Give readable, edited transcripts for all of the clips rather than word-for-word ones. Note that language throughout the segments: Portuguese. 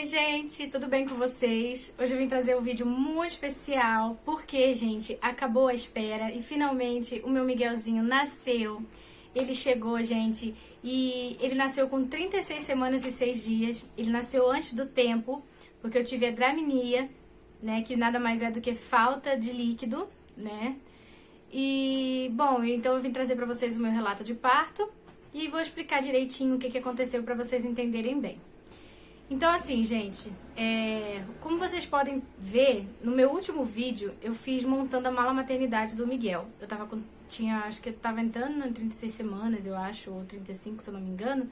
gente, tudo bem com vocês? Hoje eu vim trazer um vídeo muito especial porque, gente, acabou a espera e finalmente o meu Miguelzinho nasceu. Ele chegou, gente, e ele nasceu com 36 semanas e 6 dias. Ele nasceu antes do tempo, porque eu tive a Draminia, né, que nada mais é do que falta de líquido, né? E, bom, então eu vim trazer pra vocês o meu relato de parto e vou explicar direitinho o que aconteceu pra vocês entenderem bem. Então, assim, gente, como vocês podem ver, no meu último vídeo eu fiz montando a mala maternidade do Miguel. Eu tava acho que eu tava entrando em 36 semanas, eu acho, ou 35, se eu não me engano.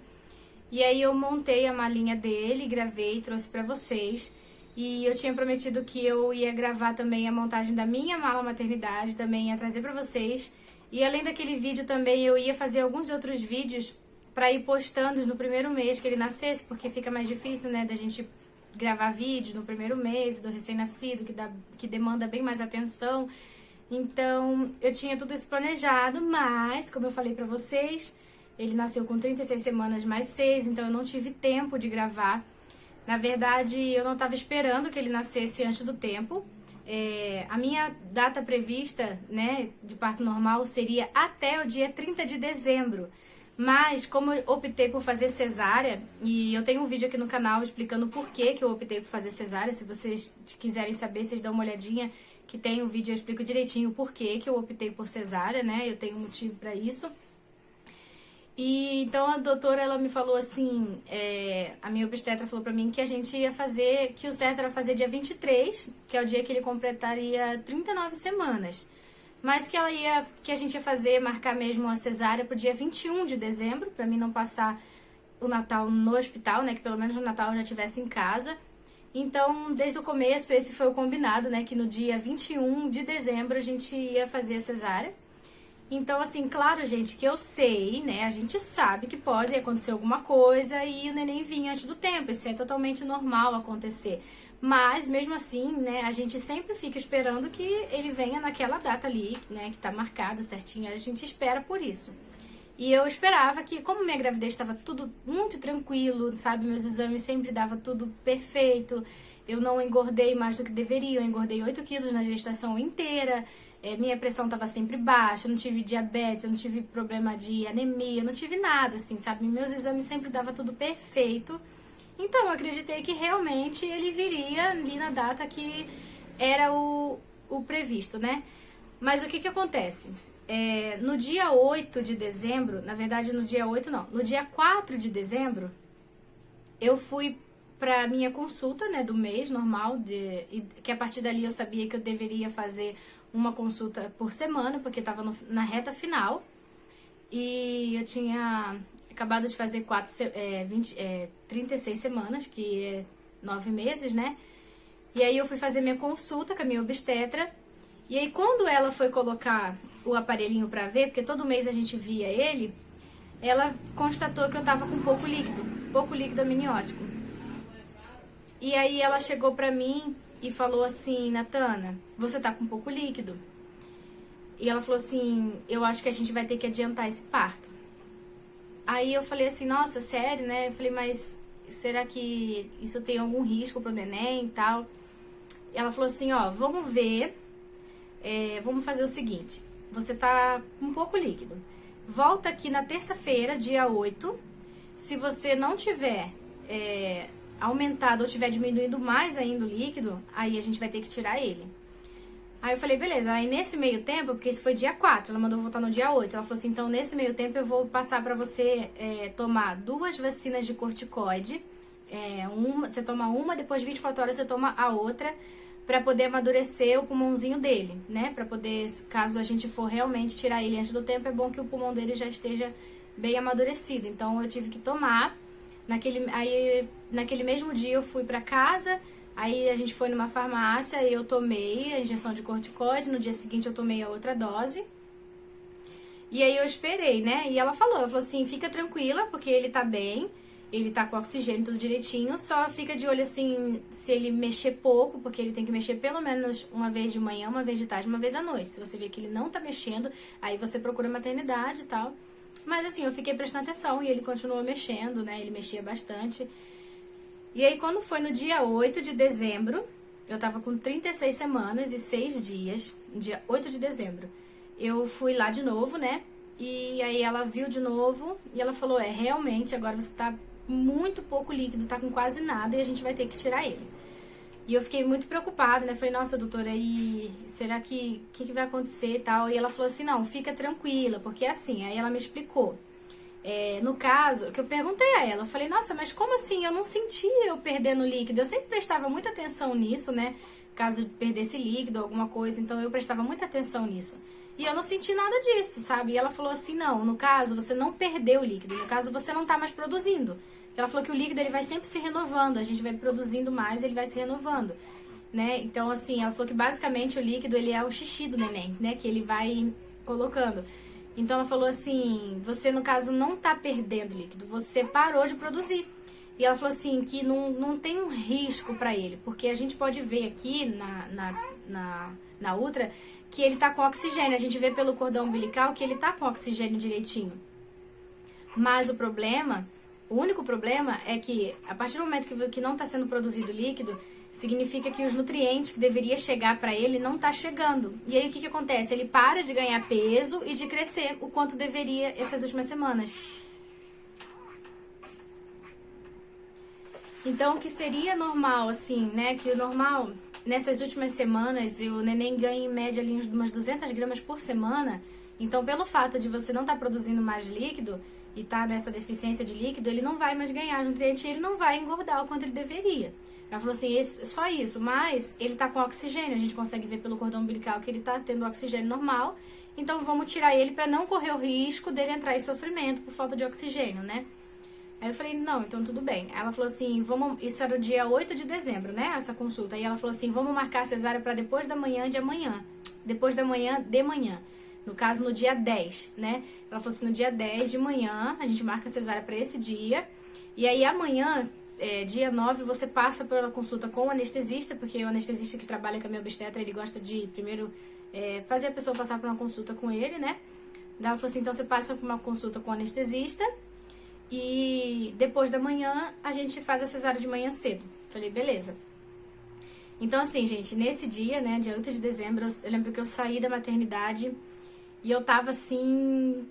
E aí eu montei a malinha dele, gravei e trouxe pra vocês. E eu tinha prometido que eu ia gravar também a montagem da minha mala maternidade, também ia trazer pra vocês. E além daquele vídeo também eu ia fazer alguns outros vídeos pra ir postando no primeiro mês que ele nascesse, porque fica mais difícil, né, da gente gravar vídeo no primeiro mês do recém-nascido, que demanda bem mais atenção. Então, eu tinha tudo isso planejado, mas, como eu falei pra vocês, ele nasceu com 36 semanas mais 6, então eu não tive tempo de gravar. Na verdade, eu não estava esperando que ele nascesse antes do tempo. A minha data prevista, né, de parto normal seria até o dia 30 de dezembro. Mas, como eu optei por fazer cesárea, e eu tenho um vídeo aqui no canal explicando por que eu optei por fazer cesárea, se vocês quiserem saber, vocês dão uma olhadinha, que tem um vídeo, eu explico direitinho por que eu optei por cesárea, né, eu tenho um motivo pra isso. E então a doutora, ela me falou assim, a minha obstetra falou pra mim que a gente ia fazer, que o certo era fazer dia 23, que é o dia que ele completaria 39 semanas. Mas que a gente ia marcar mesmo a cesárea pro dia 21 de dezembro, pra mim não passar o Natal no hospital, né, que pelo menos no Natal eu já estivesse em casa. Então, desde o começo, esse foi o combinado, né, que no dia 21 de dezembro a gente ia fazer a cesárea. Então, assim, claro, gente, que eu sei, né, a gente sabe que pode acontecer alguma coisa e o neném vir antes do tempo, isso é totalmente normal acontecer. Mas, mesmo assim, né, a gente sempre fica esperando que ele venha naquela data ali, né, que tá marcada certinho, a gente espera por isso. E eu esperava que, como minha gravidez estava tudo muito tranquilo, sabe, meus exames sempre dava tudo perfeito, eu não engordei mais do que deveria, eu engordei 8 quilos na gestação inteira, minha pressão estava sempre baixa, eu não tive diabetes, eu não tive problema de anemia, eu não tive nada, assim, sabe, meus exames sempre dava tudo perfeito. Então, eu acreditei que realmente ele viria ali na data que era o previsto, né? Mas o que acontece? No dia 8 de dezembro, na verdade no dia 8 não, no dia 4 de dezembro, eu fui pra minha consulta, né, do mês normal, que a partir dali eu sabia que eu deveria fazer uma consulta por semana, porque estava na reta final, e eu tinha acabado de fazer 36 semanas, que é 9 meses, né? E aí eu fui fazer minha consulta com a minha obstetra. E aí quando ela foi colocar o aparelhinho pra ver, porque todo mês a gente via ele, ela constatou que eu tava com pouco líquido amniótico. E aí ela chegou pra mim e falou assim, Natana, você tá com pouco líquido. E ela falou assim, eu acho que a gente vai ter que adiantar esse parto. Aí eu falei assim, nossa, sério, né? Eu falei, mas será que isso tem algum risco pro neném e tal? E ela falou assim, ó, vamos ver, vamos fazer o seguinte, você tá com pouco líquido. Volta aqui na terça-feira, dia 8, se você não tiver aumentado ou tiver diminuído mais ainda o líquido, aí a gente vai ter que tirar ele. Aí eu falei, beleza, aí nesse meio tempo, porque isso foi dia 4, ela mandou voltar no dia 8, ela falou assim, então nesse meio tempo eu vou passar pra você tomar 2 vacinas de corticoide, você toma uma, depois de 24 horas você toma a outra, pra poder amadurecer o pulmãozinho dele, né, pra poder, caso a gente for realmente tirar ele antes do tempo, é bom que o pulmão dele já esteja bem amadurecido, então eu tive que tomar, naquele mesmo dia eu fui pra casa. Aí a gente foi numa farmácia e eu tomei a injeção de corticoide, no dia seguinte eu tomei a outra dose. E aí eu esperei, né? E ela falou assim, fica tranquila, porque ele tá bem, ele tá com oxigênio tudo direitinho, só fica de olho assim, se ele mexer pouco, porque ele tem que mexer pelo menos uma vez de manhã, uma vez de tarde, uma vez à noite. Se você vê que ele não tá mexendo, aí você procura maternidade e tal. Mas assim, eu fiquei prestando atenção e ele continuou mexendo, né? Ele mexia bastante. E aí, quando foi no dia 8 de dezembro, eu tava com 36 semanas e 6 dias, dia 8 de dezembro. Eu fui lá de novo, né? E aí ela viu de novo e ela falou, realmente, agora você tá muito pouco líquido, tá com quase nada e a gente vai ter que tirar ele. E eu fiquei muito preocupada, né? Falei, nossa, doutora, e será que vai acontecer e tal? E ela falou assim, não, fica tranquila, porque é assim. Aí ela me explicou. No caso, que eu perguntei a ela, eu falei, nossa, mas como assim? Eu não senti eu perdendo líquido. Eu sempre prestava muita atenção nisso, né? Caso perdesse líquido, alguma coisa, então eu prestava muita atenção nisso. E eu não senti nada disso, sabe? E ela falou assim, não, no caso, você não perdeu o líquido, no caso, você não tá mais produzindo. Ela falou que o líquido ele vai sempre se renovando, a gente vai produzindo mais, ele vai se renovando, né? Então, assim, ela falou que basicamente o líquido ele é o xixi do neném, né? Que ele vai colocando. Então ela falou assim, você no caso não tá perdendo líquido, você parou de produzir. E ela falou assim, que não tem um risco pra ele, porque a gente pode ver aqui na ultra que ele tá com oxigênio, a gente vê pelo cordão umbilical que ele tá com oxigênio direitinho. Mas o único problema é que a partir do momento que não está sendo produzido líquido, significa que os nutrientes que deveria chegar para ele não tá chegando. E aí o que acontece? Ele para de ganhar peso e de crescer o quanto deveria essas últimas semanas. Então, o que seria normal, assim, né? Que o normal, nessas últimas semanas, o neném ganha em média ali umas 200 gramas por semana. Então, pelo fato de você não estar produzindo mais líquido e estar nessa deficiência de líquido, ele não vai mais ganhar nutriente e ele não vai engordar o quanto ele deveria. Ela falou assim, só isso, mas ele tá com oxigênio, a gente consegue ver pelo cordão umbilical que ele tá tendo oxigênio normal, então vamos tirar ele para não correr o risco dele entrar em sofrimento por falta de oxigênio, né? Aí eu falei, não, então tudo bem. Ela falou assim, isso era o dia 8 de dezembro, né, essa consulta. Aí ela falou assim, vamos marcar a cesárea para depois da manhã de amanhã. Depois da manhã de manhã. No caso, no dia 10, né? Ela falou assim, no dia 10 de manhã, a gente marca a cesárea para esse dia. E aí amanhã, dia 9, você passa pela consulta com o anestesista, porque o anestesista que trabalha com a minha obstetra, ele gosta de primeiro fazer a pessoa passar por uma consulta com ele, né? Ela falou assim, então você passa por uma consulta com o anestesista e depois da manhã a gente faz a cesárea de manhã cedo. Falei, beleza. Então assim, gente, nesse dia, né, dia 8 de dezembro, eu lembro que eu saí da maternidade e eu tava assim,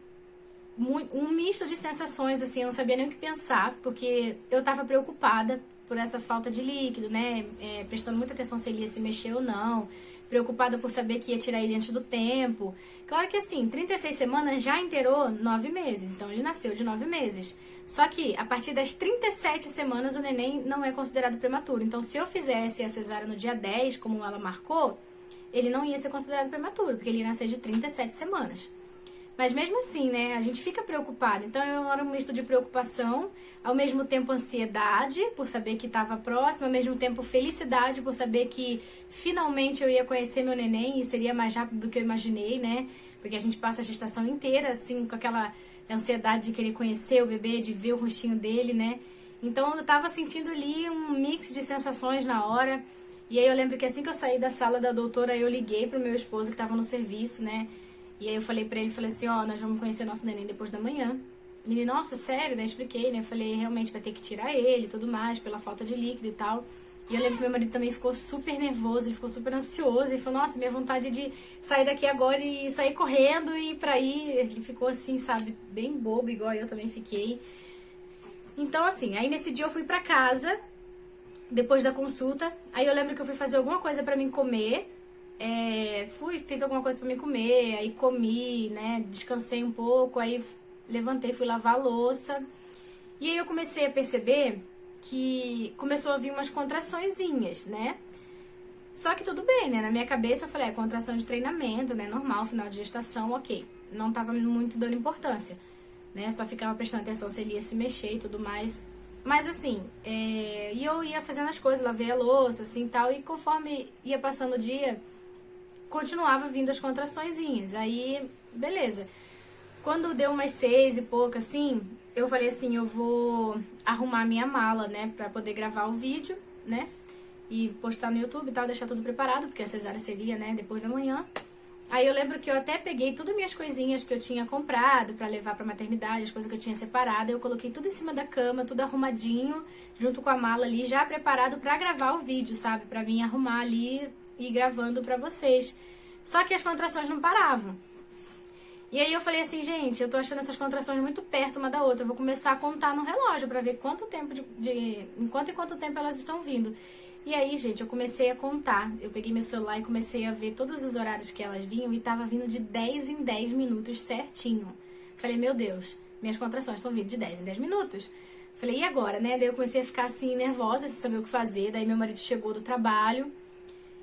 um misto de sensações, assim, eu não sabia nem o que pensar, porque eu tava preocupada por essa falta de líquido, né, prestando muita atenção se ele ia se mexer ou não, preocupada por saber que ia tirar ele antes do tempo. Claro que assim, 36 semanas já inteirou 9 meses, então ele nasceu de 9 meses. Só que a partir das 37 semanas o neném não é considerado prematuro. Então se eu fizesse a cesárea no dia 10, como ela marcou, ele não ia ser considerado prematuro, porque ele ia nascer de 37 semanas. Mas mesmo assim, né, a gente fica preocupado. Então eu era um misto de preocupação, ao mesmo tempo ansiedade, por saber que estava próximo, ao mesmo tempo felicidade, por saber que finalmente eu ia conhecer meu neném e seria mais rápido do que eu imaginei, né? Porque a gente passa a gestação inteira, assim, com aquela ansiedade de querer conhecer o bebê, de ver o rostinho dele, né? Então eu tava sentindo ali um mix de sensações na hora. E aí eu lembro que assim que eu saí da sala da doutora, eu liguei pro meu esposo que estava no serviço, né? E aí eu falei pra ele, falei assim, nós vamos conhecer nosso neném depois da manhã. E ele, nossa, sério? Daí eu expliquei, né? Eu falei, realmente vai ter que tirar ele e tudo mais, pela falta de líquido e tal. E eu lembro que meu marido também ficou super nervoso, ele ficou super ansioso. Ele falou, nossa, minha vontade de sair daqui agora e sair correndo e ir pra aí. Ele ficou assim, sabe, bem bobo, igual eu também fiquei. Então, assim, aí nesse dia eu fui pra casa, depois da consulta. Aí eu lembro que eu fui fazer alguma coisa pra mim comer. Fiz alguma coisa pra mim comer, aí comi, né, descansei um pouco, aí levantei, fui lavar a louça. E aí eu comecei a perceber que começou a vir umas contraçõezinhas, né? Só que tudo bem, né? Na minha cabeça eu falei, contração de treinamento, né? Normal, final de gestação, ok. Não tava muito dando importância, né? Só ficava prestando atenção se ele ia se mexer e tudo mais. Mas assim, e eu ia fazendo as coisas, lavei a louça, assim, tal. E conforme ia passando o dia, continuava vindo as contraçõezinhas. Aí, beleza. Quando deu umas 6 e pouco, assim, eu falei assim, eu vou arrumar minha mala, né, pra poder gravar o vídeo, né, e postar no YouTube e tal, deixar tudo preparado, porque a cesárea seria, né, depois da manhã. Aí eu lembro que eu até peguei todas as minhas coisinhas que eu tinha comprado pra levar pra maternidade, as coisas que eu tinha separado, eu coloquei tudo em cima da cama, tudo arrumadinho, junto com a mala ali, já preparado pra gravar o vídeo, sabe? Pra mim arrumar ali e ir gravando pra vocês. Só que as contrações não paravam. E aí eu falei assim, gente, eu tô achando essas contrações muito perto uma da outra. Eu vou começar a contar no relógio pra ver quanto tempo em quanto tempo elas estão vindo. E aí, gente, eu comecei a contar. Eu peguei meu celular e comecei a ver todos os horários que elas vinham e tava vindo de 10 em 10 minutos certinho. Falei, meu Deus, minhas contrações estão vindo de 10 em 10 minutos. Falei, e agora, né? Daí eu comecei a ficar assim, nervosa, sem saber o que fazer. Daí meu marido chegou do trabalho.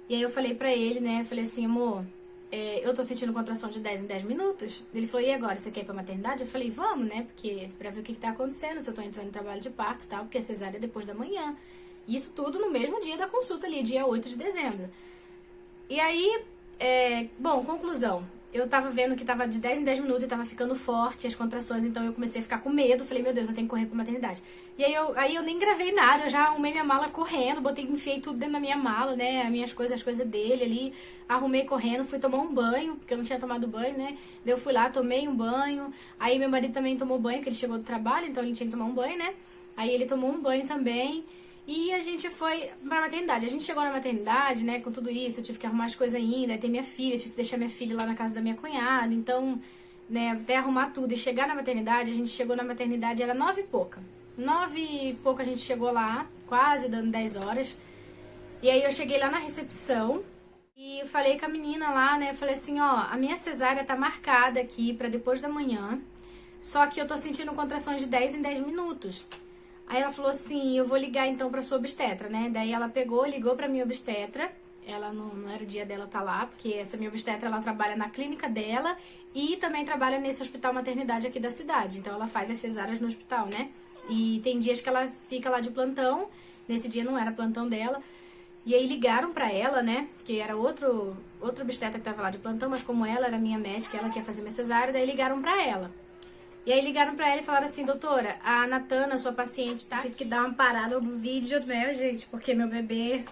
E aí eu falei pra ele, né? Falei assim, amor, eu tô sentindo contração de 10 em 10 minutos. Ele falou, e agora, você quer ir pra maternidade? Eu falei, vamos, né? Porque pra ver o que tá acontecendo, se eu tô entrando em trabalho de parto e tal, porque a cesárea é depois da manhã. Isso tudo no mesmo dia da consulta ali, dia 8 de dezembro. E aí, bom, conclusão. Eu tava vendo que tava de 10 em 10 minutos e tava ficando forte as contrações, então eu comecei a ficar com medo. Falei, meu Deus, eu tenho que correr pra maternidade. E aí eu nem gravei nada, eu já arrumei minha mala correndo, enfiei tudo dentro da minha mala, né? As coisas dele ali. Arrumei correndo, fui tomar um banho, porque eu não tinha tomado banho, né? Daí eu fui lá, tomei um banho. Aí meu marido também tomou banho, porque ele chegou do trabalho, então ele tinha que tomar um banho, né? Aí ele tomou um banho também. E a gente foi pra maternidade. A gente chegou na maternidade, né, com tudo isso, eu tive que arrumar as coisas ainda, aí tem minha filha, tive que deixar minha filha lá na casa da minha cunhada, então, né, até arrumar tudo e chegar na maternidade, a gente chegou na maternidade, era 9 e pouca. 9 e pouca a gente chegou lá, quase dando 10 horas. E aí eu cheguei lá na recepção e eu falei com a menina lá, né, falei assim, ó, a minha cesárea tá marcada aqui pra depois da manhã, só que eu tô sentindo contrações de 10 em 10 minutos. Aí ela falou assim, eu vou ligar então pra sua obstetra, né? Daí ela ligou pra minha obstetra. Ela não era o dia dela estar lá, porque essa minha obstetra, ela trabalha na clínica dela e também trabalha nesse hospital maternidade aqui da cidade. Então ela faz as cesáreas no hospital, né? E tem dias que ela fica lá de plantão. Nesse dia não era plantão dela. E aí ligaram pra ela, né? Que era outro obstetra que tava lá de plantão, mas como ela era minha médica, ela quer fazer minha cesárea, daí ligaram pra ela. E aí ligaram pra ela e falaram assim, doutora, a Natana, sua paciente, tá? Tive que dar uma parada no vídeo, né, gente? Porque meu bebê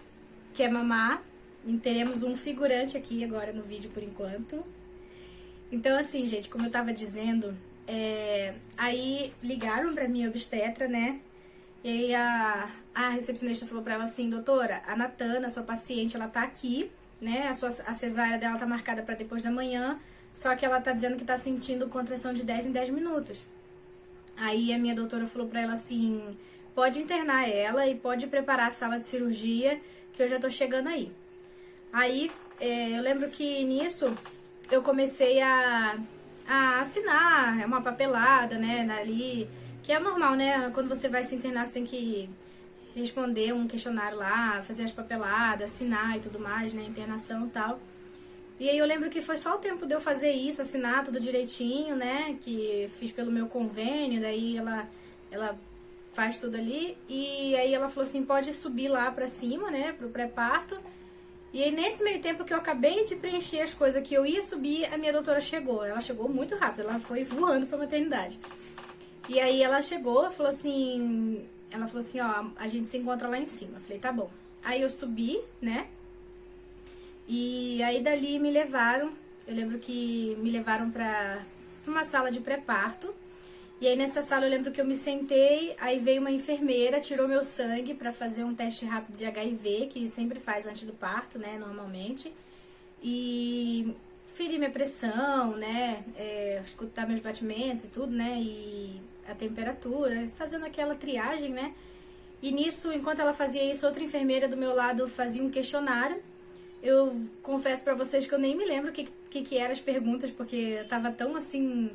quer mamar. E teremos um figurante aqui agora no vídeo por enquanto. Então, assim, gente, como eu tava dizendo, aí ligaram pra minha obstetra, né? E aí a recepcionista falou pra ela assim, doutora, a Natana, sua paciente, ela tá aqui, né? A cesárea dela tá marcada pra depois da manhã. Só que ela tá dizendo que tá sentindo contração de 10 em 10 minutos. Aí a minha doutora falou pra ela assim, pode internar ela e pode preparar a sala de cirurgia, que eu já tô chegando aí. Aí eu lembro que nisso eu comecei a assinar uma papelada, né, ali, que é normal, né? Quando você vai se internar, você tem que responder um questionário lá, fazer as papeladas, assinar e tudo mais, né, internação e tal. E aí eu lembro que foi só o tempo de eu fazer isso, assinar tudo direitinho, né? Que fiz pelo meu convênio, daí ela faz tudo ali. E aí ela falou assim, pode subir lá pra cima, né? Pro pré-parto. E aí nesse meio tempo que eu acabei de preencher as coisas que eu ia subir, a minha doutora chegou. Ela chegou muito rápido, ela foi voando pra maternidade. E aí ela chegou, falou assim, ó, a gente se encontra lá em cima. Eu falei, tá bom. Aí eu subi, né? E aí dali me levaram, eu lembro que me levaram pra uma sala de pré-parto. E aí nessa sala eu lembro que eu me sentei, aí veio uma enfermeira, tirou meu sangue pra fazer um teste rápido de HIV, que sempre faz antes do parto, né, normalmente. E feri minha pressão, né, escutar meus batimentos e tudo, né, e a temperatura, fazendo aquela triagem, né. E nisso, enquanto ela fazia isso, outra enfermeira do meu lado fazia um questionário. Eu confesso pra vocês que eu nem me lembro o que eram as perguntas, porque eu tava tão assim,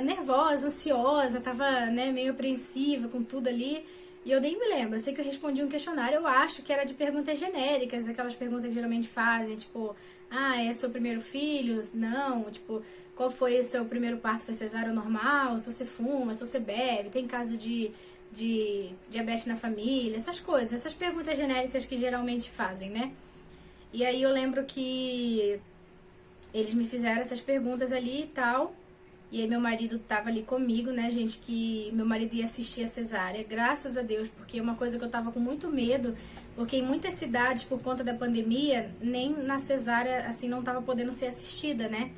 nervosa, ansiosa, tava, né, meio apreensiva com tudo ali, e eu nem me lembro. Eu sei que eu respondi um questionário, eu acho que era de perguntas genéricas, aquelas perguntas que geralmente fazem, tipo, é seu primeiro filho? Não, tipo, qual foi o seu primeiro parto? Foi cesárea ou normal? Se você fuma, se você bebe, tem caso de diabetes na família, essas coisas, essas perguntas genéricas que geralmente fazem, né? E aí eu lembro que eles me fizeram essas perguntas ali e tal. E aí meu marido tava ali comigo, né, gente, que meu marido ia assistir a cesárea, graças a Deus, porque é uma coisa que eu tava com muito medo, porque em muitas cidades, por conta da pandemia, nem na cesárea, assim, não tava podendo ser assistida, né?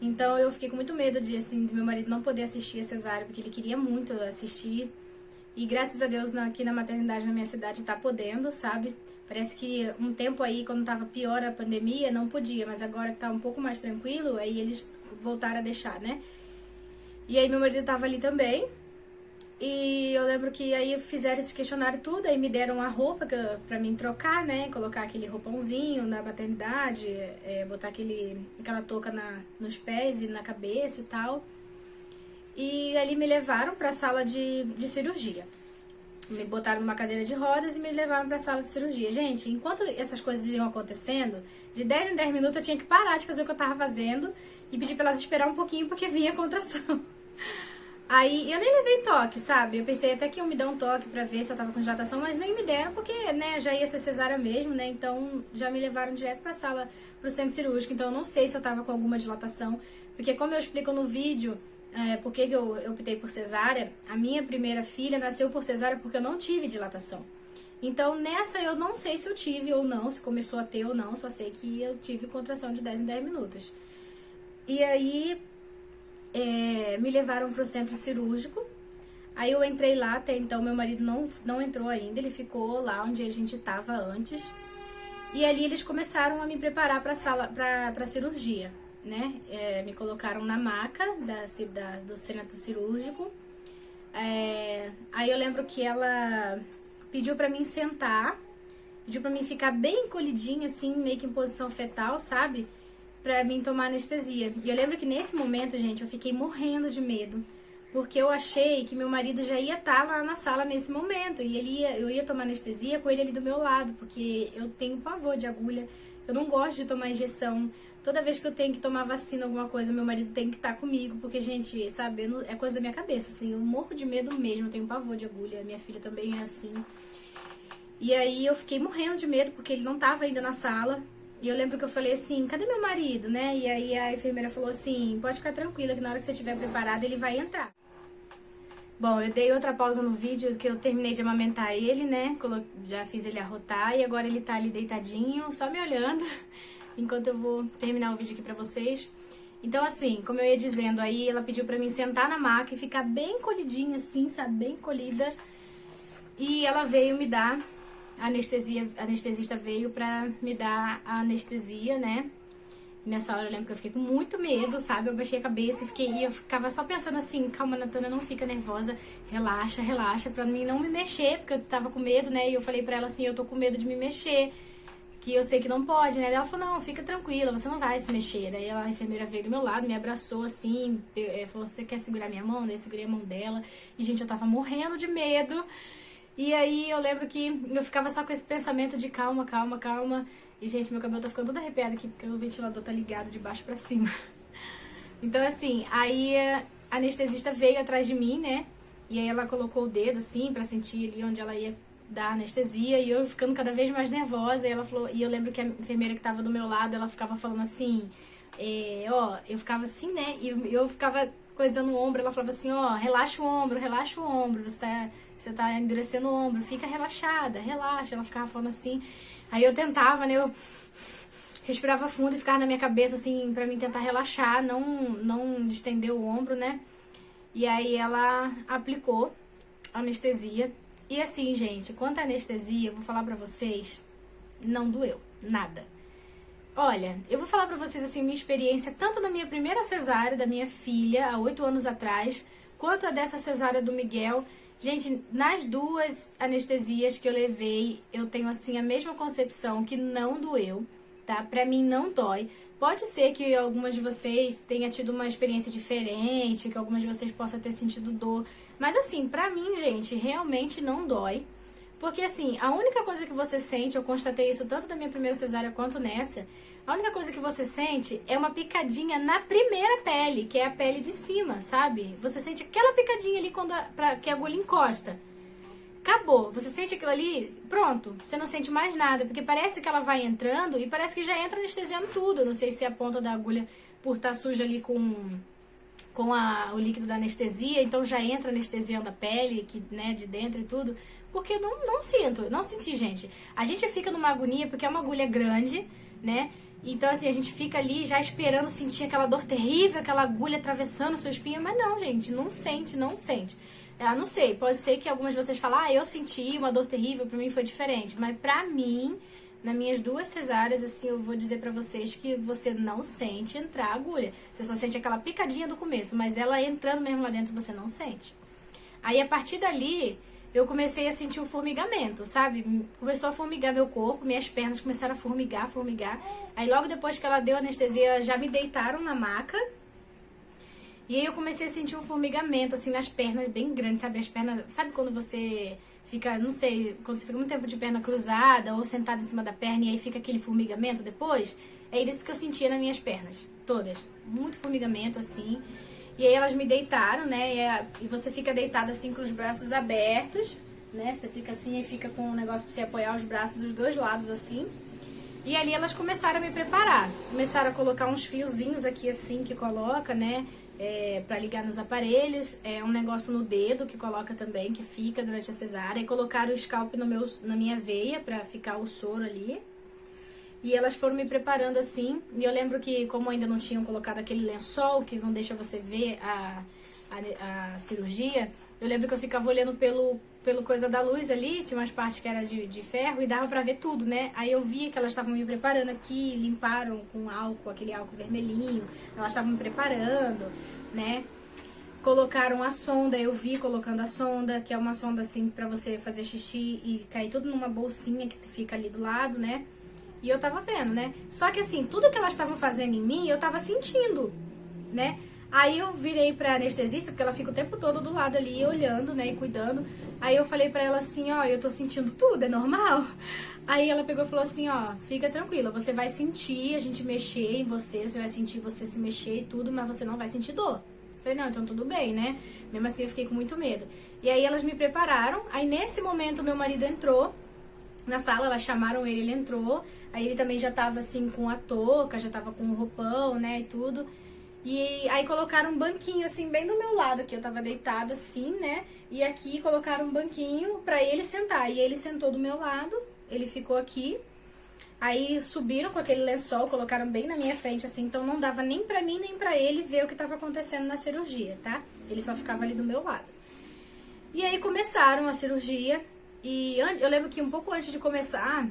Então eu fiquei com muito medo de, assim, de meu marido não poder assistir a cesárea, porque ele queria muito assistir. E graças a Deus aqui na maternidade na minha cidade tá podendo, sabe? Parece que um tempo aí, quando tava pior a pandemia, não podia, mas agora que tá um pouco mais tranquilo, aí eles voltaram a deixar, né? E aí meu marido tava ali também. E eu lembro que aí fizeram esse questionário tudo, aí me deram a roupa pra mim trocar, né? Colocar aquele roupãozinho na maternidade, botar aquela touca nos pés e na cabeça e tal. E ali me levaram pra sala de cirurgia. Me botaram numa cadeira de rodas e me levaram pra sala de cirurgia. Gente, enquanto essas coisas iam acontecendo, de 10 em 10 minutos eu tinha que parar de fazer o que eu tava fazendo e pedir pra elas esperar um pouquinho porque vinha a contração. Aí eu nem levei toque, sabe? Eu pensei até que iam me dar um toque pra ver se eu tava com dilatação, mas nem me deram porque, né, já ia ser cesárea mesmo, né? Então já me levaram direto pra sala, pro centro cirúrgico. Então eu não sei se eu tava com alguma dilatação, porque como eu explico no vídeo, por que eu optei por cesárea, a minha primeira filha nasceu por cesárea porque eu não tive dilatação. Então nessa eu não sei se eu tive ou não, se começou a ter ou não, só sei que eu tive contração de 10 em 10 minutos. E aí me levaram pro centro cirúrgico. Aí eu entrei lá, até então meu marido não entrou ainda, ele ficou lá onde a gente tava antes. E ali eles começaram a me preparar pra sala, pra cirurgia, né? Me colocaram na maca do centro cirúrgico. Aí eu lembro que ela pediu pra mim sentar, pediu pra mim ficar bem encolhidinha, assim, meio que em posição fetal, sabe? Pra mim tomar anestesia. E eu lembro que nesse momento, gente, eu fiquei morrendo de medo, porque eu achei que meu marido já ia estar lá na sala nesse momento, e eu ia tomar anestesia com ele ali do meu lado, porque eu tenho pavor de agulha, eu não gosto de tomar injeção. Toda vez que eu tenho que tomar vacina, alguma coisa, meu marido tem que estar comigo, porque, gente, sabe, é coisa da minha cabeça, assim, eu morro de medo mesmo, eu tenho pavor de agulha, minha filha também é assim. E aí eu fiquei morrendo de medo, porque ele não tava ainda na sala. E eu lembro que eu falei assim, cadê meu marido, né? E aí a enfermeira falou assim, pode ficar tranquila que na hora que você estiver preparada ele vai entrar. Bom, eu dei outra pausa no vídeo que eu terminei de amamentar ele, né? Já fiz ele arrotar e agora ele tá ali deitadinho, só me olhando, enquanto eu vou terminar o vídeo aqui pra vocês. Então assim, como eu ia dizendo, aí ela pediu pra mim sentar na maca e ficar bem encolhidinha assim, sabe? Bem encolhida. E ela veio me dar a anestesista veio pra me dar a anestesia, né? E nessa hora eu lembro que eu fiquei com muito medo, sabe? Eu baixei a cabeça e eu ficava só pensando assim, calma, Natana, não fica nervosa, relaxa, relaxa, pra mim não me mexer, porque eu tava com medo, né? E eu falei pra ela assim, eu tô com medo de me mexer, que eu sei que não pode, né? Ela falou, não, fica tranquila, você não vai se mexer. Daí a enfermeira veio do meu lado, me abraçou assim, falou, você quer segurar minha mão? Daí eu segurei a mão dela. E, gente, eu tava morrendo de medo. E aí eu lembro que eu ficava só com esse pensamento de calma, calma, calma. E, gente, meu cabelo tá ficando todo arrepiado aqui, porque o ventilador tá ligado de baixo pra cima. Então, assim, aí a anestesista veio atrás de mim, né? E aí ela colocou o dedo, assim, pra sentir ali onde ela ia dar anestesia. E eu ficando cada vez mais nervosa. E ela falou, e eu lembro que a enfermeira que tava do meu lado, ela ficava falando assim, eu ficava assim, né? E eu ficava coisando o ombro, ela falava assim, relaxa o ombro, você tá endurecendo o ombro, fica relaxada, relaxa. Ela ficava falando assim. Aí eu tentava, né? Eu respirava fundo e ficava na minha cabeça, assim, pra mim tentar relaxar, não distender o ombro, né? E aí ela aplicou a anestesia. E assim, gente, quanto à anestesia, eu vou falar pra vocês, não doeu, nada. Olha, eu vou falar pra vocês, assim, minha experiência, tanto da minha primeira cesárea, da minha filha, há 8 anos atrás, quanto a dessa cesárea do Miguel. Gente, nas duas anestesias que eu levei, eu tenho, assim, a mesma concepção, que não doeu, tá? Pra mim não dói. Pode ser que algumas de vocês tenham tido uma experiência diferente, que algumas de vocês possam ter sentido dor. Mas assim, pra mim, gente, realmente não dói. Porque assim, a única coisa que você sente, eu constatei isso tanto da minha primeira cesárea quanto nessa, a única coisa que você sente é uma picadinha na primeira pele, que é a pele de cima, sabe? Você sente aquela picadinha ali que a agulha encosta. Acabou, você sente aquilo ali, pronto, você não sente mais nada, porque parece que ela vai entrando e parece que já entra anestesiando tudo. Não sei se é a ponta da agulha por estar suja ali com com o líquido da anestesia, então já entra anestesiando a pele, que, né, de dentro e tudo, porque não senti, gente. A gente fica numa agonia, porque é uma agulha grande, né, então assim, a gente fica ali já esperando sentir aquela dor terrível, aquela agulha atravessando sua espinha, mas não, gente, não sente. Não sei, pode ser que algumas de vocês falem, eu senti uma dor terrível, pra mim foi diferente, mas pra mim, nas minhas 2 cesáreas, assim, eu vou dizer pra vocês que você não sente entrar a agulha. Você só sente aquela picadinha do começo, mas ela entrando mesmo lá dentro, você não sente. Aí, a partir dali, eu comecei a sentir o formigamento, sabe? Começou a formigar meu corpo, minhas pernas começaram a formigar. Aí, logo depois que ela deu anestesia, já me deitaram na maca. E aí, eu comecei a sentir um formigamento, assim, nas pernas, bem grande, sabe? As pernas... Sabe quando você... fica, não sei, quando você fica muito tempo de perna cruzada ou sentada em cima da perna e aí fica aquele formigamento depois, é isso que eu sentia nas minhas pernas, todas. Muito formigamento, assim. E aí elas me deitaram, né, e você fica deitada assim com os braços abertos, né, você fica assim e fica com um negócio pra você apoiar os braços dos 2 lados, assim. E ali elas começaram a me preparar. Começaram a colocar uns fiozinhos aqui assim que coloca, né? Pra ligar nos aparelhos. É um negócio no dedo que coloca também, que fica durante a cesárea. E colocaram o scalp na minha veia pra ficar o soro ali. E elas foram me preparando assim. E eu lembro que, como ainda não tinham colocado aquele lençol que não deixa você ver a cirurgia, eu lembro que eu ficava olhando pelo coisa da luz ali, tinha umas partes que era de ferro e dava pra ver tudo, né? Aí eu via que elas estavam me preparando aqui, limparam com álcool, aquele álcool vermelhinho, elas estavam me preparando, né? Colocaram a sonda, eu vi colocando a sonda, que é uma sonda assim pra você fazer xixi e cair tudo numa bolsinha que fica ali do lado, né? E eu tava vendo, né? Só que assim, tudo que elas estavam fazendo em mim, eu tava sentindo, né? Aí eu virei pra anestesista, porque ela fica o tempo todo do lado ali, olhando, né, e cuidando. Aí eu falei pra ela assim, eu tô sentindo tudo, é normal? Aí ela pegou e falou assim, fica tranquila, você vai sentir a gente mexer em você vai sentir você se mexer e tudo, mas você não vai sentir dor. Eu falei, não, então tudo bem, né? Mesmo assim eu fiquei com muito medo. E aí elas me prepararam, aí nesse momento meu marido entrou na sala, elas chamaram ele entrou, aí ele também já tava assim com a touca, já tava com o roupão, né, e tudo. E aí colocaram um banquinho, assim, bem do meu lado, que eu tava deitada, assim, né? E aqui colocaram um banquinho pra ele sentar. E ele sentou do meu lado, ele ficou aqui. Aí subiram com aquele lençol, colocaram bem na minha frente, assim. Então não dava nem pra mim, nem pra ele ver o que tava acontecendo na cirurgia, tá? Ele só ficava ali do meu lado. E aí começaram a cirurgia. E eu lembro que um pouco antes de começar,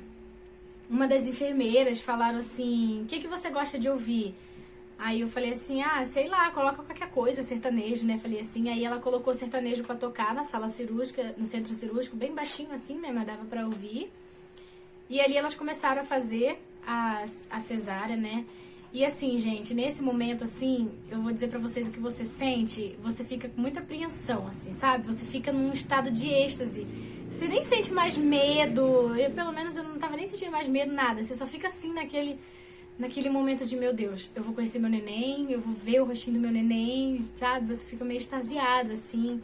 uma das enfermeiras falaram assim, o que você gosta de ouvir? Aí eu falei assim, sei lá, coloca qualquer coisa, sertanejo, né? Falei assim, aí ela colocou sertanejo pra tocar na sala cirúrgica, no centro cirúrgico, bem baixinho assim, né? Mas dava pra ouvir. E ali elas começaram a fazer a cesárea, né? E assim, gente, nesse momento, assim, eu vou dizer pra vocês o que você sente, você fica com muita apreensão, assim, sabe? Você fica num estado de êxtase. Você nem sente mais medo, pelo menos eu não tava nem sentindo mais medo, nada. Você só fica assim naquele momento de, meu Deus, eu vou conhecer meu neném, eu vou ver o rostinho do meu neném, sabe? Você fica meio extasiada, assim.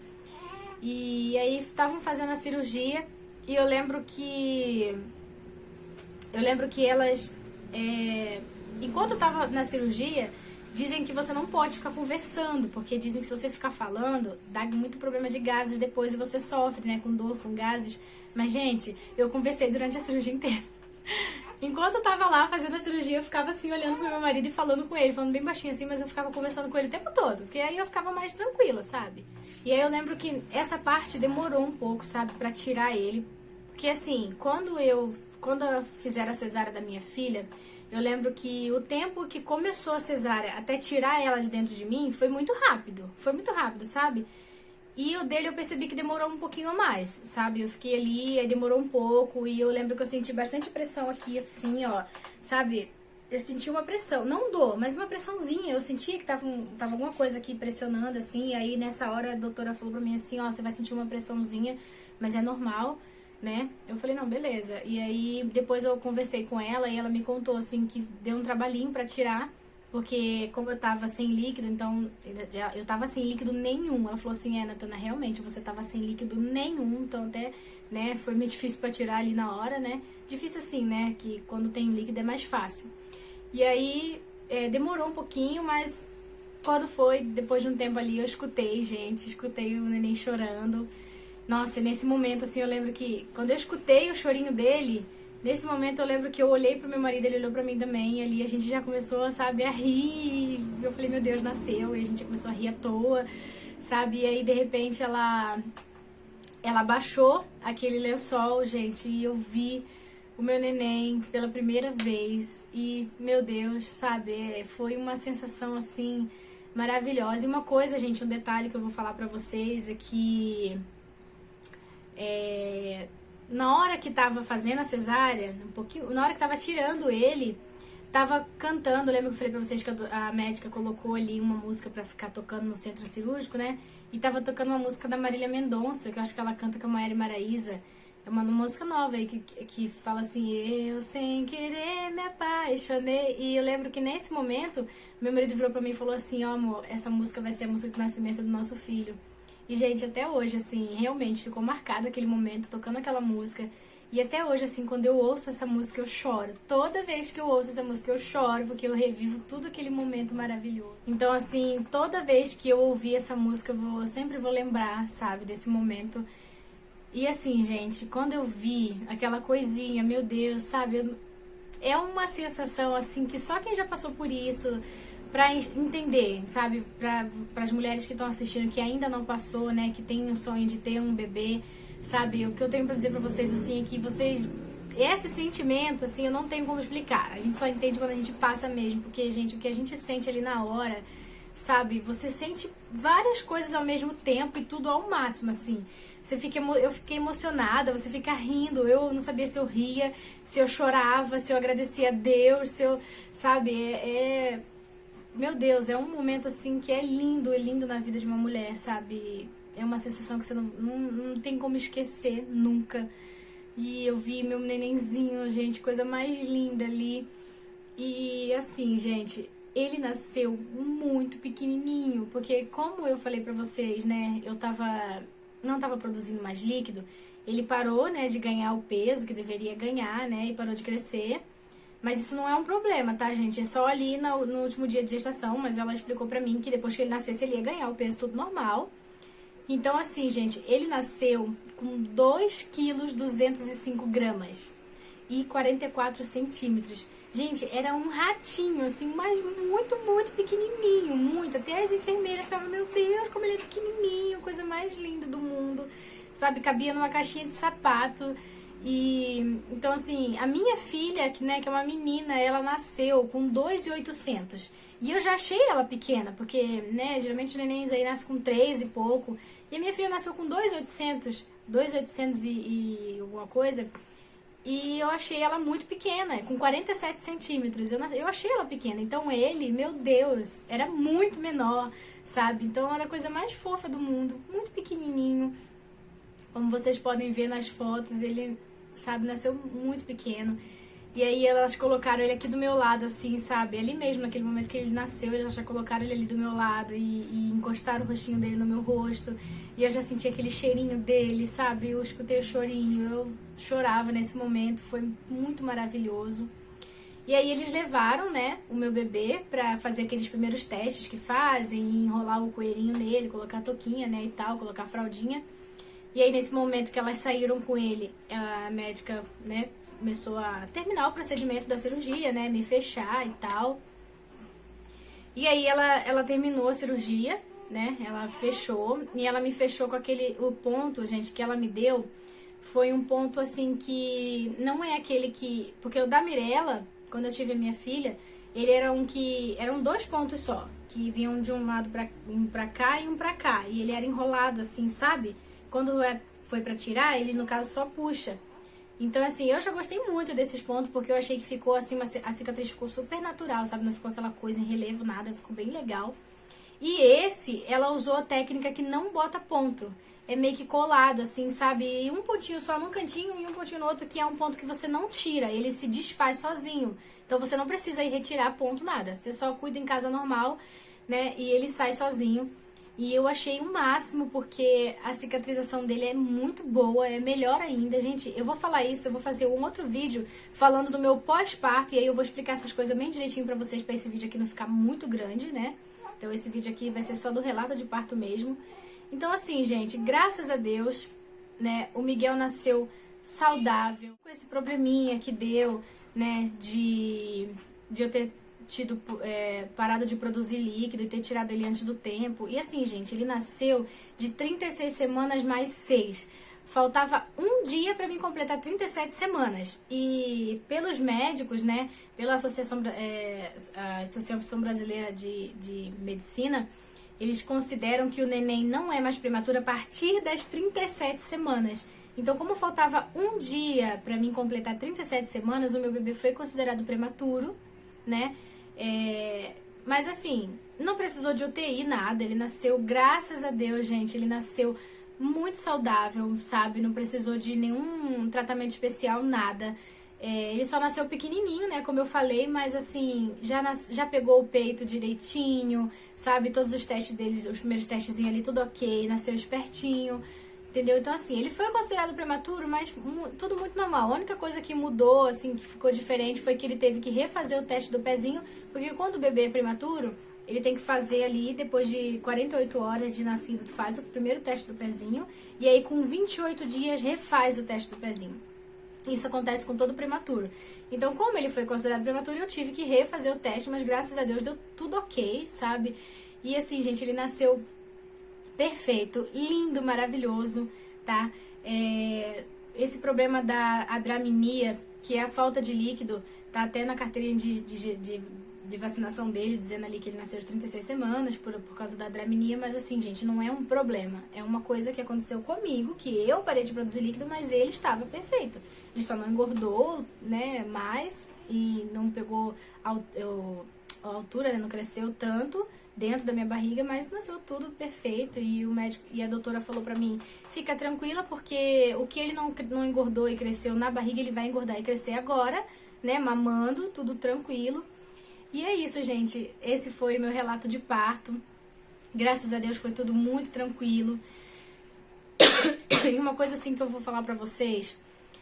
E aí estavam fazendo a cirurgia e eu lembro que elas, enquanto eu tava na cirurgia, dizem que você não pode ficar conversando, porque dizem que se você ficar falando, dá muito problema de gases depois e você sofre, né, com dor, com gases. Mas, gente, eu conversei durante a cirurgia inteira. Enquanto eu tava lá fazendo a cirurgia, eu ficava assim, olhando pro meu marido e falando com ele, falando bem baixinho assim, mas eu ficava conversando com ele o tempo todo, porque aí eu ficava mais tranquila, sabe? E aí eu lembro que essa parte demorou um pouco, sabe, pra tirar ele, porque assim, quando fizeram a cesárea da minha filha, eu lembro que o tempo que começou a cesárea até tirar ela de dentro de mim foi muito rápido, sabe? E o dele eu percebi que demorou um pouquinho mais, sabe? Eu fiquei ali, aí demorou um pouco, e eu lembro que eu senti bastante pressão aqui, assim, ó, sabe? Eu senti uma pressão, não dor, mas uma pressãozinha. Eu sentia que tava alguma coisa aqui pressionando, assim, e aí nessa hora a doutora falou pra mim assim, ó, você vai sentir uma pressãozinha, mas é normal, né? Eu falei, não, beleza. E aí depois eu conversei com ela e ela me contou, assim, que deu um trabalhinho pra tirar, porque como eu tava sem líquido, então eu tava sem líquido nenhum. Ela falou assim, Natana, realmente você tava sem líquido nenhum, então até, né, foi meio difícil pra tirar ali na hora, né? Difícil assim, né, que quando tem líquido é mais fácil. E aí demorou um pouquinho, mas Quando foi, depois de um tempo ali, eu escutei, gente, escutei o neném chorando. Nossa, nesse momento, assim, eu lembro que quando eu escutei o chorinho dele, nesse momento eu lembro que eu olhei pro meu marido, ele olhou pra mim também, e ali a gente já começou, sabe, a rir. Eu falei, meu Deus, nasceu, e a gente começou a rir à toa, sabe? E aí, de repente, ela baixou aquele lençol, gente, e eu vi o meu neném pela primeira vez. E, meu Deus, sabe, foi uma sensação, assim, maravilhosa. E uma coisa, gente, um detalhe que eu vou falar pra vocês é que na hora que tava fazendo a cesárea, um pouquinho, na hora que tava tirando ele, tava cantando. Lembra que eu falei pra vocês que a médica colocou ali uma música pra ficar tocando no centro cirúrgico, né? E tava tocando uma música da Marília Mendonça, que eu acho que ela canta com a Maiara Maraíza. É uma música nova aí que fala assim: eu sem querer me apaixonei. E eu lembro que nesse momento, meu marido virou pra mim e falou assim: ó, amor, essa música vai ser a música do nascimento do nosso filho. E, gente, até hoje, assim, realmente ficou marcado aquele momento, tocando aquela música. E até hoje, assim, quando eu ouço essa música, eu choro. Toda vez que eu ouço essa música, eu choro, porque eu revivo tudo aquele momento maravilhoso. Então, assim, toda vez que eu ouvir essa música, eu sempre vou lembrar, sabe, desse momento. E, assim, gente, quando eu vi aquela coisinha, meu Deus, sabe, é uma sensação, assim, que só quem já passou por isso pra entender, sabe, para as mulheres que estão assistindo, que ainda não passou, né, que tem o sonho de ter um bebê, sabe, o que eu tenho pra dizer pra vocês, assim, é que vocês, esse sentimento, assim, eu não tenho como explicar, a gente só entende quando a gente passa mesmo, porque, gente, o que a gente sente ali na hora, sabe, você sente várias coisas ao mesmo tempo e tudo ao máximo, assim. Eu fiquei emocionada, você fica rindo, eu não sabia se eu ria, se eu chorava, se eu agradecia a Deus, se eu, sabe, meu Deus, é um momento assim que é lindo na vida de uma mulher, sabe? É uma sensação que você não tem como esquecer nunca. E eu vi meu nenenzinho, gente, coisa mais linda ali. E assim, gente, ele nasceu muito pequenininho, porque como eu falei pra vocês, né, não tava produzindo mais líquido, ele parou, né, de ganhar o peso que deveria ganhar, né, e parou de crescer. Mas isso não é um problema, tá, gente? É só ali no último dia de gestação, mas ela explicou pra mim que depois que ele nascesse, ele ia ganhar o peso tudo normal. Então, assim, gente, ele nasceu com 2,205 kg e 44 centímetros. Gente, era um ratinho, assim, mas muito pequenininho, muito. Até as enfermeiras ficavam, meu Deus, como ele é pequenininho, coisa mais linda do mundo, sabe? Cabia numa caixinha de sapato. E então, assim, a minha filha, que é uma menina, ela nasceu com 2,800. E eu já achei ela pequena, porque, né, geralmente os nenéns aí nascem com 3 e pouco. E a minha filha nasceu com 2,800 e alguma coisa. E eu achei ela muito pequena, com 47 centímetros. Eu achei ela pequena. Então ele, meu Deus, era muito menor, sabe? Então era a coisa mais fofa do mundo, muito pequenininho. Como vocês podem ver nas fotos, ele, sabe, nasceu muito pequeno. E aí elas colocaram ele aqui do meu lado, assim, sabe? Ali mesmo, naquele momento que ele nasceu, elas já colocaram ele ali do meu lado e encostaram o rostinho dele no meu rosto. E eu já senti aquele cheirinho dele, sabe? Eu escutei o chorinho, eu chorava nesse momento, foi muito maravilhoso. E aí eles levaram, né, o meu bebê pra fazer aqueles primeiros testes que fazem, enrolar o coelhinho nele, colocar a touquinha, né, e tal, colocar a fraldinha. E aí, nesse momento que elas saíram com ele, a médica, né, começou a terminar o procedimento da cirurgia, né, me fechar e tal. E aí, ela terminou a cirurgia, né, ela fechou, e ela me fechou com o ponto, gente, que ela me deu, foi um ponto, assim, que não é aquele que... Porque o da Mirella, quando eu tive a minha filha, ele era eram 2 pontos só, que vinham de um lado um pra cá e um pra cá, e ele era enrolado, assim, sabe? Quando foi pra tirar, ele, no caso, só puxa. Então, assim, eu já gostei muito desses pontos, porque eu achei que ficou, assim, a cicatriz ficou super natural, sabe? Não ficou aquela coisa em relevo, nada, ficou bem legal. E ela usou a técnica que não bota ponto. É meio que colado, assim, sabe? E um pontinho só num cantinho e um pontinho no outro, que é um ponto que você não tira, ele se desfaz sozinho. Então, você não precisa ir retirar ponto, nada. Você só cuida em casa normal, né? E ele sai sozinho. E eu achei o máximo, porque a cicatrização dele é muito boa, é melhor ainda. Gente, eu vou falar isso, eu vou fazer um outro vídeo falando do meu pós-parto, e aí eu vou explicar essas coisas bem direitinho pra vocês, pra esse vídeo aqui não ficar muito grande, né? Então esse vídeo aqui vai ser só do relato de parto mesmo. Então assim, gente, graças a Deus, né, o Miguel nasceu saudável, com esse probleminha que deu, né, de eu ter tido parado de produzir líquido e ter tirado ele antes do tempo. E assim, gente, ele nasceu de 36 semanas mais 6. Faltava um dia para mim completar 37 semanas. E pelos médicos, né, pela Associação Brasileira de Medicina, eles consideram que o neném não é mais prematuro a partir das 37 semanas. Então, como faltava um dia para mim completar 37 semanas, o meu bebê foi considerado prematuro, né? Mas assim, não precisou de UTI, nada. Ele nasceu, graças a Deus, gente, ele nasceu muito saudável, sabe? Não precisou de nenhum tratamento especial, nada. Ele só nasceu pequenininho, né? Como eu falei, mas assim, já pegou o peito direitinho, sabe? Todos os testes deles, os primeiros testezinhos ali, tudo ok, nasceu espertinho, entendeu? Então assim, ele foi considerado prematuro, mas tudo muito normal. A única coisa que mudou, assim, que ficou diferente foi que ele teve que refazer o teste do pezinho, porque quando o bebê é prematuro, ele tem que fazer ali, depois de 48 horas de nascido, faz o primeiro teste do pezinho, e aí com 28 dias refaz o teste do pezinho. Isso acontece com todo prematuro. Então, como ele foi considerado prematuro, eu tive que refazer o teste, mas graças a Deus deu tudo ok, sabe? E assim, gente, ele nasceu perfeito, lindo, maravilhoso, tá? Esse problema da adraminia, que é a falta de líquido, tá até na carteirinha de vacinação dele, dizendo ali que ele nasceu de 36 semanas por causa da adraminia, mas assim, gente, não é um problema. É uma coisa que aconteceu comigo, que eu parei de produzir líquido, mas ele estava perfeito. Ele só não engordou, né, mais e não pegou a altura, né, não cresceu tanto dentro da minha barriga, mas nasceu tudo perfeito. E o médico e a doutora falou pra mim, fica tranquila, porque o que ele não engordou e cresceu na barriga, ele vai engordar e crescer agora, né, mamando, tudo tranquilo. E é isso, gente. Esse foi o meu relato de parto. Graças a Deus foi tudo muito tranquilo. E uma coisa assim que eu vou falar pra vocês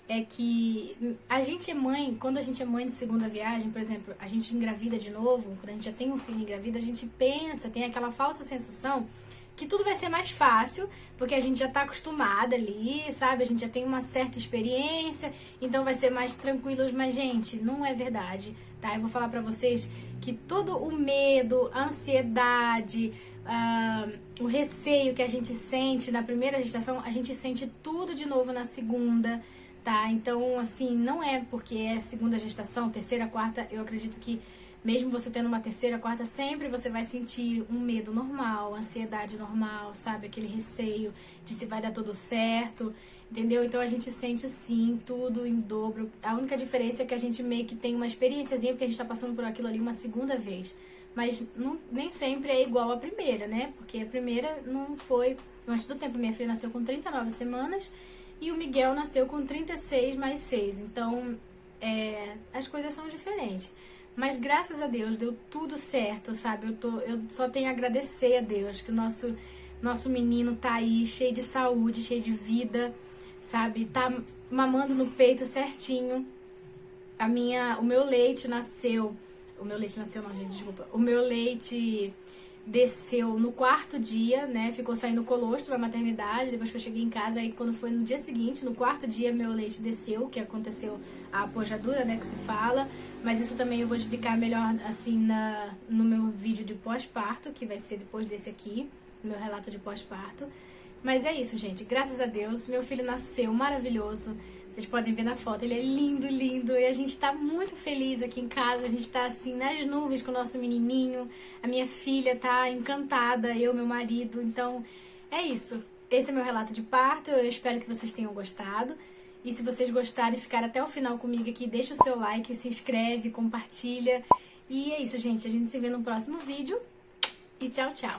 é que a gente é mãe, quando a gente é mãe de segunda viagem, por exemplo, a gente engravida de novo, quando a gente já tem um filho engravida, a gente pensa, tem aquela falsa sensação que tudo vai ser mais fácil, porque a gente já tá acostumada ali, sabe? A gente já tem uma certa experiência, então vai ser mais tranquilo. Mas, gente, não é verdade, tá? Eu vou falar pra vocês que todo o medo, a ansiedade, o receio que a gente sente na primeira gestação, a gente sente tudo de novo na segunda, tá? Então, assim, não é porque é segunda gestação, terceira, quarta, eu acredito que mesmo você tendo uma terceira, quarta, sempre você vai sentir um medo normal, ansiedade normal, sabe? Aquele receio de se vai dar tudo certo, entendeu? Então a gente sente sim, tudo em dobro. A única diferença é que a gente meio que tem uma experiênciazinha, porque a gente tá passando por aquilo ali uma segunda vez. Mas nem sempre é igual à primeira, né? Porque a primeira não foi antes do tempo. Minha filha nasceu com 39 semanas e o Miguel nasceu com 36 mais 6. Então, as coisas são diferentes. Mas graças a Deus deu tudo certo, sabe? Eu só tenho a agradecer a Deus que o nosso menino tá aí, cheio de saúde, cheio de vida, sabe? Tá mamando no peito certinho. O meu leite nasceu... O meu leite nasceu não, gente, desculpa. O meu leite desceu no 4º dia, né? Ficou saindo colostro da maternidade, depois que eu cheguei em casa. Aí quando foi no dia seguinte, no 4º dia, meu leite desceu, que aconteceu a apojadura, né, que se fala. Mas isso também eu vou explicar melhor, assim, no meu vídeo de pós-parto, que vai ser depois desse aqui, meu relato de pós-parto. Mas é isso, gente. Graças a Deus, meu filho nasceu maravilhoso. Vocês podem ver na foto, ele é lindo, lindo. E a gente tá muito feliz aqui em casa. A gente tá, assim, nas nuvens com o nosso menininho. A minha filha tá encantada, eu, meu marido. Então, é isso. Esse é meu relato de parto. Eu espero que vocês tenham gostado. E se vocês gostarem e ficarem até o final comigo aqui, deixa o seu like, se inscreve, compartilha. E é isso, gente. A gente se vê no próximo vídeo. E tchau, tchau.